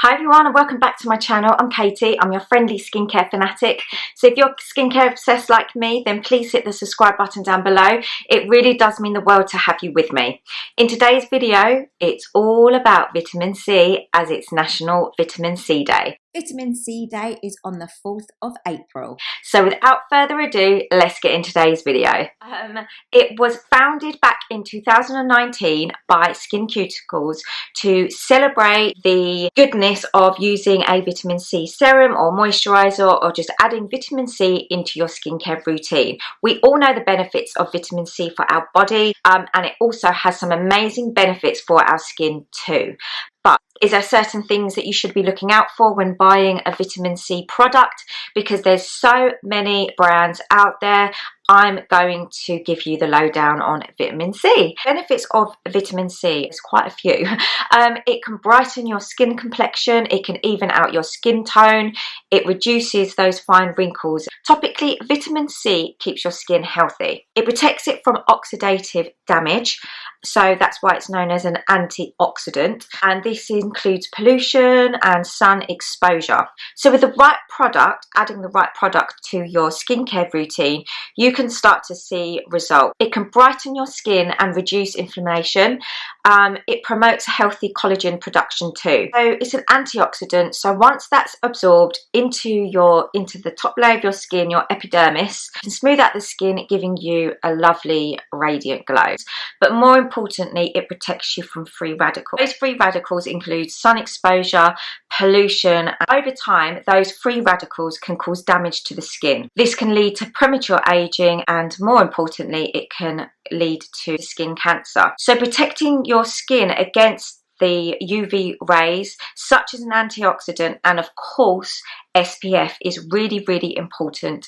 Hi everyone and welcome back to my channel. I'm Katie, I'm your friendly skincare fanatic. So if you're skincare obsessed like me, then please hit the subscribe button down below. It really does mean the world to have you with me. In today's video, it's all about vitamin C as it's National Vitamin C Day. Vitamin C Day is on the 4th of April. So without further ado, let's get into today's video. It was founded back in 2019 by SkinCeuticals to celebrate the goodness of using a vitamin C serum or moisturizer or just adding vitamin C into your skincare routine. We all know the benefits of vitamin C for our body and it also has some amazing benefits for our skin too. But is there certain things that you should be looking out for when buying a vitamin C product? Because there's so many brands out there, I'm going to give you the lowdown on vitamin C. Benefits of vitamin C, there's quite a few. It can brighten your skin complexion, it can even out your skin tone, it reduces those fine wrinkles. Topically, vitamin C keeps your skin healthy. It protects it from oxidative damage, so that's why it's known as an antioxidant, and this includes pollution and sun exposure. So with the right product, adding the right product to your skincare routine, you can start to see results. It can brighten your skin and reduce inflammation. It promotes healthy collagen production too. So it's an antioxidant, so once that's absorbed into the top layer of your skin, your epidermis, it can smooth out the skin, giving you a lovely radiant glow. But more importantly, it protects you from free radicals. Those free radicals include sun exposure, pollution, and over time those free radicals can cause damage to the skin. This can lead to premature aging and more importantly it can lead to skin cancer. So protecting your skin against the UV rays, such as an antioxidant, and of course SPF, is really important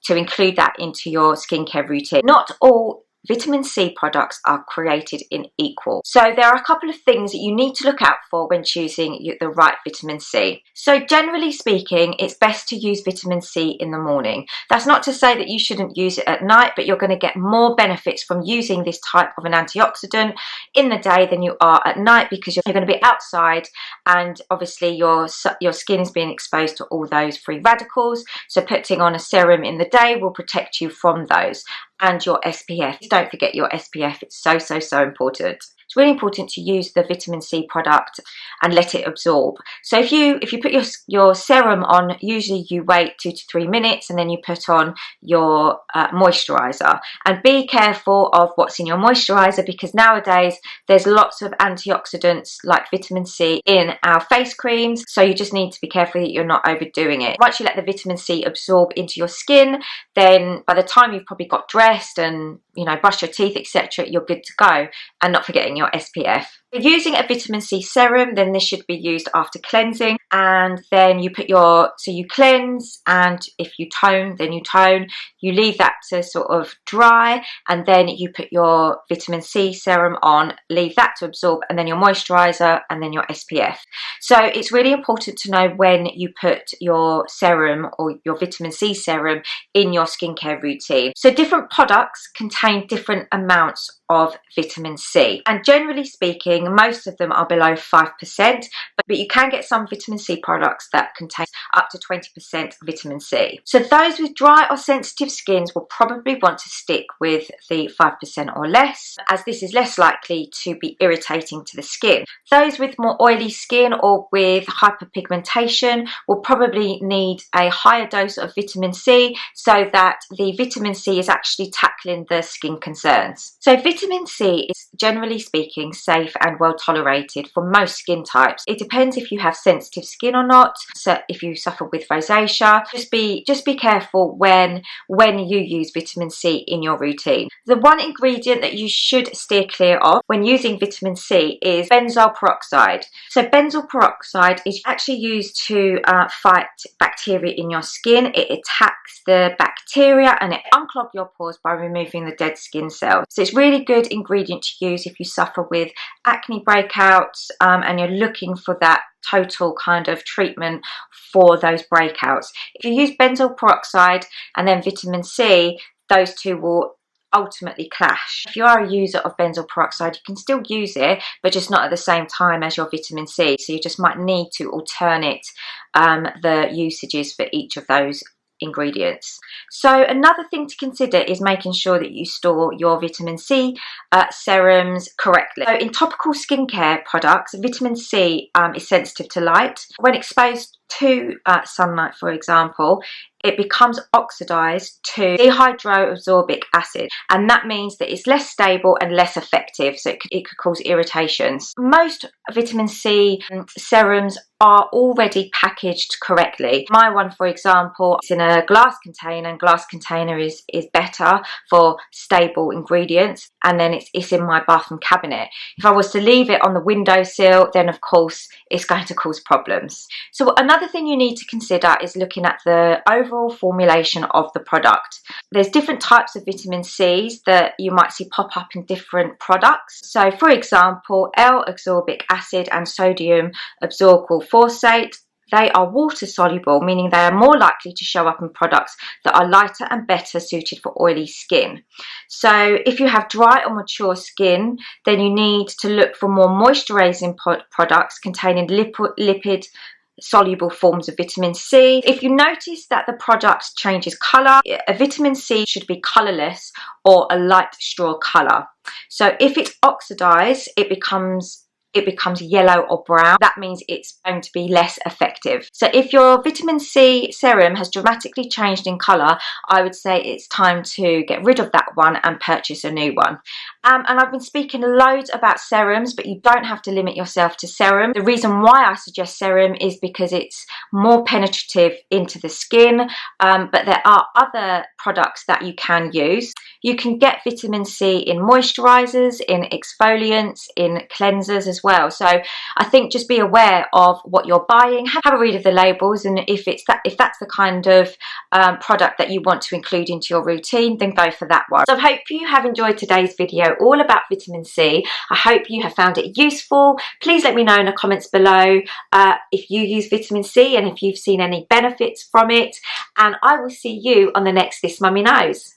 to include that into your skincare routine. Not all vitamin C products are created in equal. So there are a couple of things that you need to look out for when choosing the right vitamin C. So generally speaking, it's best to use vitamin C in the morning. That's not to say that you shouldn't use it at night, but you're going to get more benefits from using this type of an antioxidant in the day than you are at night, because you're going to be outside and obviously your skin is being exposed to all those free radicals. So putting on a serum in the day will protect you from those. And your SPF. Don't forget your SPF, it's so important. It's really important to use the vitamin C product and let it absorb. So if you put your serum on, usually you wait 2 to 3 minutes and then you put on your moisturizer. And be careful of what's in your moisturizer, because nowadays there's lots of antioxidants like vitamin C in our face creams, so you just need to be careful that you're not overdoing it. Once you let the vitamin C absorb into your skin, then by the time you've probably got dressed and brush your teeth, etc., you're good to go. And not forgetting your SPF. If you're using a vitamin C serum, then this should be used after cleansing, and then you cleanse, and if you tone, then you tone. You leave that to sort of dry, and then you put your vitamin C serum on, leave that to absorb, and then your moisturizer, and then your SPF. So it's really important to know when you put your serum or your vitamin C serum in your skincare routine. So different products contain different amounts of vitamin C, and generally speaking most of them are below 5%, but you can get some vitamin C products that contain up to 20% vitamin C. So those with dry or sensitive skins will probably want to stick with the 5% or less, as this is less likely to be irritating to the skin. Those with more oily skin or with hyperpigmentation will probably need a higher dose of vitamin C, so that the vitamin C is actually tackling the skin concerns. So vitamin C is generally speaking safe and well tolerated for most skin types. It depends if you have sensitive skin or not. So if you suffer with rosacea, just be careful when you use vitamin C in your routine. The one ingredient that you should steer clear of when using vitamin C is benzoyl peroxide. So benzoyl peroxide is actually used to fight bacteria in your skin. It attacks the bacteria and it unclogs your pores by removing the dead skin cells. So it's really good ingredient to use if you suffer with acne breakouts and you're looking for that total kind of treatment for those breakouts. If you use benzoyl peroxide and then vitamin C, those two will ultimately clash. If you are a user of benzoyl peroxide, you can still use it, but just not at the same time as your vitamin C. So you just might need to alternate the usages for each of those ingredients. So another thing to consider is making sure that you store your vitamin C serums correctly. So in topical skincare products, vitamin C is sensitive to light. When exposed to sunlight, for example, it becomes oxidized to dehydroabsorbic acid, and that means that it's less stable and less effective, so it could cause irritations. Most vitamin C serums are already packaged correctly. My one, for example, is in a glass container, and glass container is better for stable ingredients, and then it's in my bathroom cabinet. If I was to leave it on the windowsill, then of course it's going to cause problems. So another thing you need to consider is looking at the overall formulation of the product. There's different types of vitamin C's that you might see pop up in different products. So for example, L-ascorbic acid and sodium absorbyl phosphate, they are water soluble, meaning they are more likely to show up in products that are lighter and better suited for oily skin. So if you have dry or mature skin, then you need to look for more moisturizing products containing lipid soluble forms of vitamin C. If you notice that the product changes color, a vitamin C should be colorless or a light straw color. So if it's oxidized, it becomes yellow or brown. That means it's going to be less effective. So if your vitamin C serum has dramatically changed in colour, I would say it's time to get rid of that one and purchase a new one. And I've been speaking loads about serums, but you don't have to limit yourself to serum. The reason why I suggest serum is because it's more penetrative into the skin, but there are other products that you can use. You can get vitamin C in moisturizers, in exfoliants, in cleansers as well. So I think just be aware of what you're buying, have a read of the labels, and if that's the kind of product that you want to include into your routine, then go for that one. So I hope you have enjoyed today's video all about vitamin C. I hope you have found it useful. Please let me know in the comments below if you use vitamin C and if you've seen any benefits from it, and I will see you on the next This Mummy Knows.